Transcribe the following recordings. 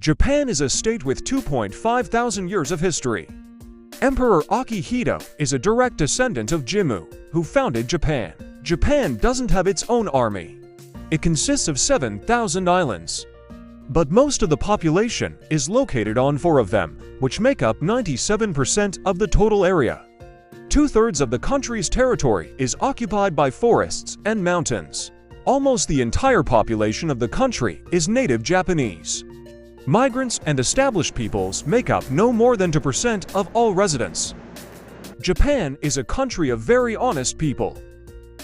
Japan is a state with 2.5 thousand years of history. Emperor Akihito is a direct descendant of Jimmu, who founded Japan. Japan doesn't have its own army. It consists of 7,000 islands. But most of the population is located on 4 of them, which make up 97% of the total area. 2/3 of the country's territory is occupied by forests and mountains. Almost the entire population of the country is native Japanese. Migrants and established peoples make up no more than 2% of all residents. Japan is a country of very honest people.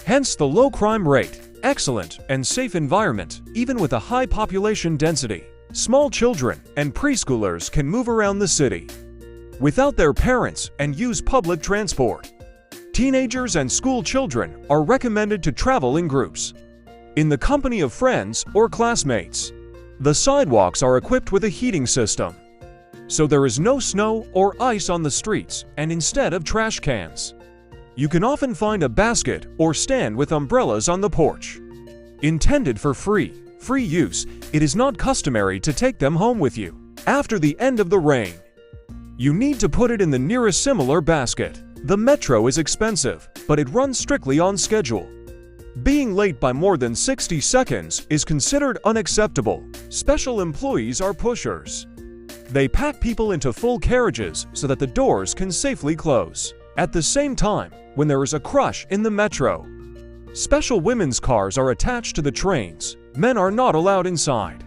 Hence the low crime rate, excellent and safe environment, even with a high population density. Small children and preschoolers can move around the city without their parents and use public transport. Teenagers and school children are recommended to travel in groups, in the company of friends or classmates. The sidewalks are equipped with a heating system, so there is no snow or ice on the streets, and instead of trash cans, you can often find a basket or stand with umbrellas on the porch. Intended for free use, it is not customary to take them home with you. After the end of the rain, you need to put it in the nearest similar basket. The metro is expensive, but it runs strictly on schedule. Being late by more than 60 seconds is considered unacceptable. Special employees are pushers. They pack people into full carriages so that the doors can safely close. At the same time, when there is a crush in the metro, special women's cars are attached to the trains. Men are not allowed inside.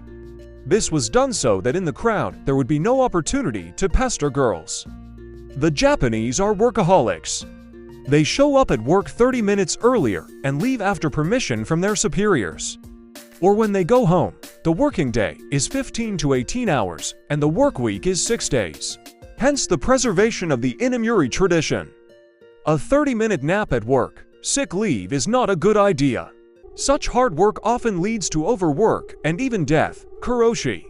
This was done so that in the crowd there would be no opportunity to pester girls. The Japanese are workaholics. They show up at work 30 minutes earlier and leave after permission from their superiors. Or when they go home, the working day is 15 to 18 hours and the work week is 6 days. Hence the preservation of the Inemuri tradition. A 30-minute nap at work, sick leave, is not a good idea. Such hard work often leads to overwork and even death, karoshi.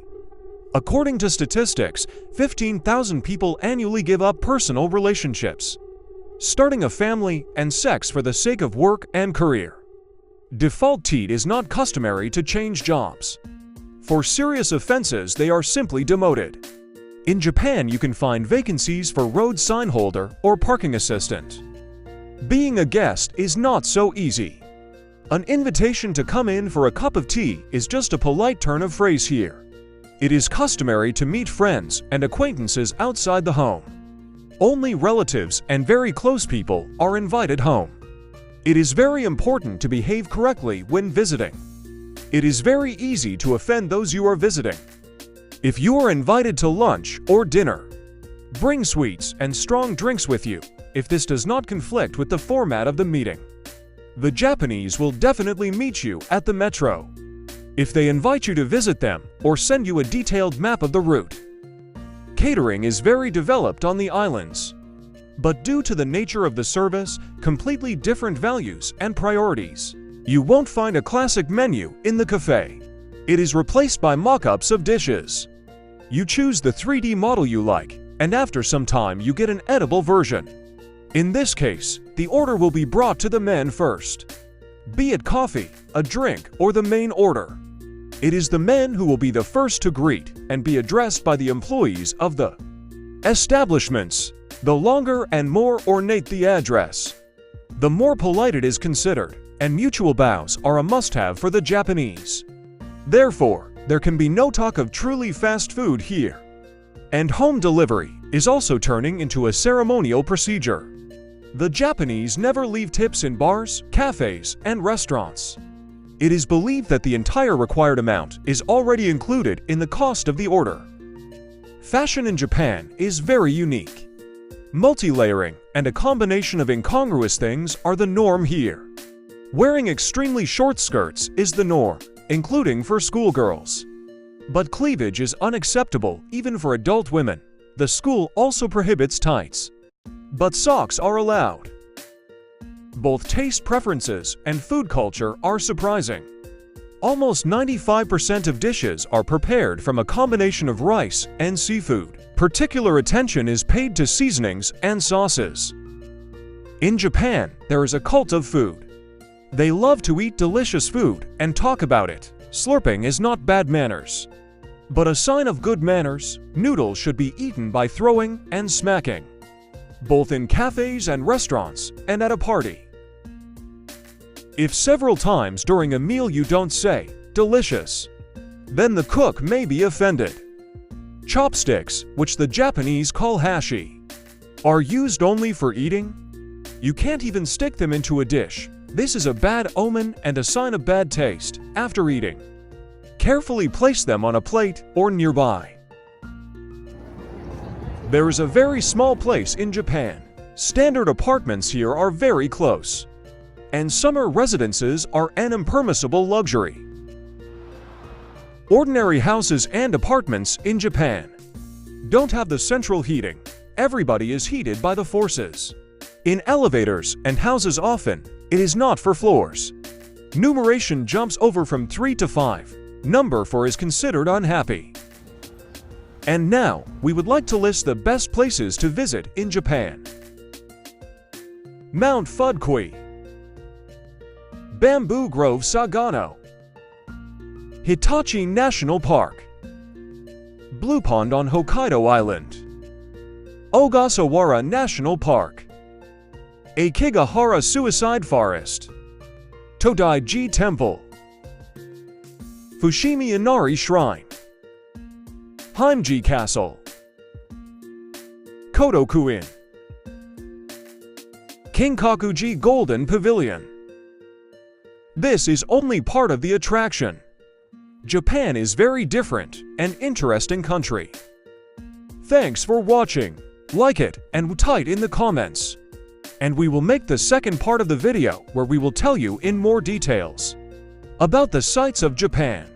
According to statistics, 15,000 people annually give up personal relationships, starting a family and sex for the sake of work and career. Default it is not customary to change jobs. For serious offenses, they are simply demoted. In Japan, you can find vacancies for road sign holder or parking assistant. Being a guest is not so easy. An invitation to come in for a cup of tea is just a polite turn of phrase here. It is customary to meet friends and acquaintances outside the home. Only relatives and very close people are invited home. It is very important to behave correctly when visiting. It is very easy to offend those you are visiting. If you are invited to lunch or dinner, bring sweets and strong drinks with you, if this does not conflict with the format of the meeting. The Japanese will definitely meet you at the metro if they invite you to visit them or send you a detailed map of the route. Catering is very developed on the islands, but due to the nature of the service, completely different values and priorities. You won't find a classic menu in the cafe. It is replaced by mock-ups of dishes. You choose the 3D model you like, and after some time you get an edible version. In this case, the order will be brought to the men first, be it coffee, a drink, or the main order. It is the men who will be the first to greet and be addressed by the employees of the establishments. The longer and more ornate the address, the more polite it is considered, and mutual bows are a must-have for the Japanese. Therefore, there can be no talk of truly fast food here. And home delivery is also turning into a ceremonial procedure. The Japanese never leave tips in bars, cafes, and restaurants. It is believed that the entire required amount is already included in the cost of the order. Fashion in Japan is very unique. Multi-layering and a combination of incongruous things are the norm here. Wearing extremely short skirts is the norm, including for schoolgirls. But cleavage is unacceptable even for adult women. The school also prohibits tights, but socks are allowed. Both taste preferences and food culture are surprising. Almost 95% of dishes are prepared from a combination of rice and seafood. Particular attention is paid to seasonings and sauces. In Japan, there is a cult of food. They love to eat delicious food and talk about it. Slurping is not bad manners. But a sign of good manners, noodles should be eaten by throwing and smacking, both in cafes and restaurants and at a party. If several times during a meal you don't say, "delicious," then the cook may be offended. Chopsticks, which the Japanese call hashi, are used only for eating. You can't even stick them into a dish. This is a bad omen and a sign of bad taste after eating. Carefully place them on a plate or nearby. There is a very small place in Japan. Standard apartments here are very close, and summer residences are an impermissible luxury. Ordinary houses and apartments in Japan don't have the central heating. Everybody is heated by the forces. In elevators and houses often, it is not for floors. Numeration jumps over from 3 to 5. Number 4 is considered unhappy. And now, we would like to list the best places to visit in Japan. Mount Fuji, Bamboo Grove Sagano, Hitachi National Park, Blue Pond on Hokkaido Island, Ogasawara National Park, Akigahara Suicide Forest, Todaiji Temple, Fushimi Inari Shrine, Heimji Castle, Kodoku-in, Kinkakuji Golden Pavilion. This is only part of the attraction. Japan is very different and interesting country. Thanks for watching. Like it and type in the comments. And we will make the second part of the video where we will tell you in more details about the sights of Japan.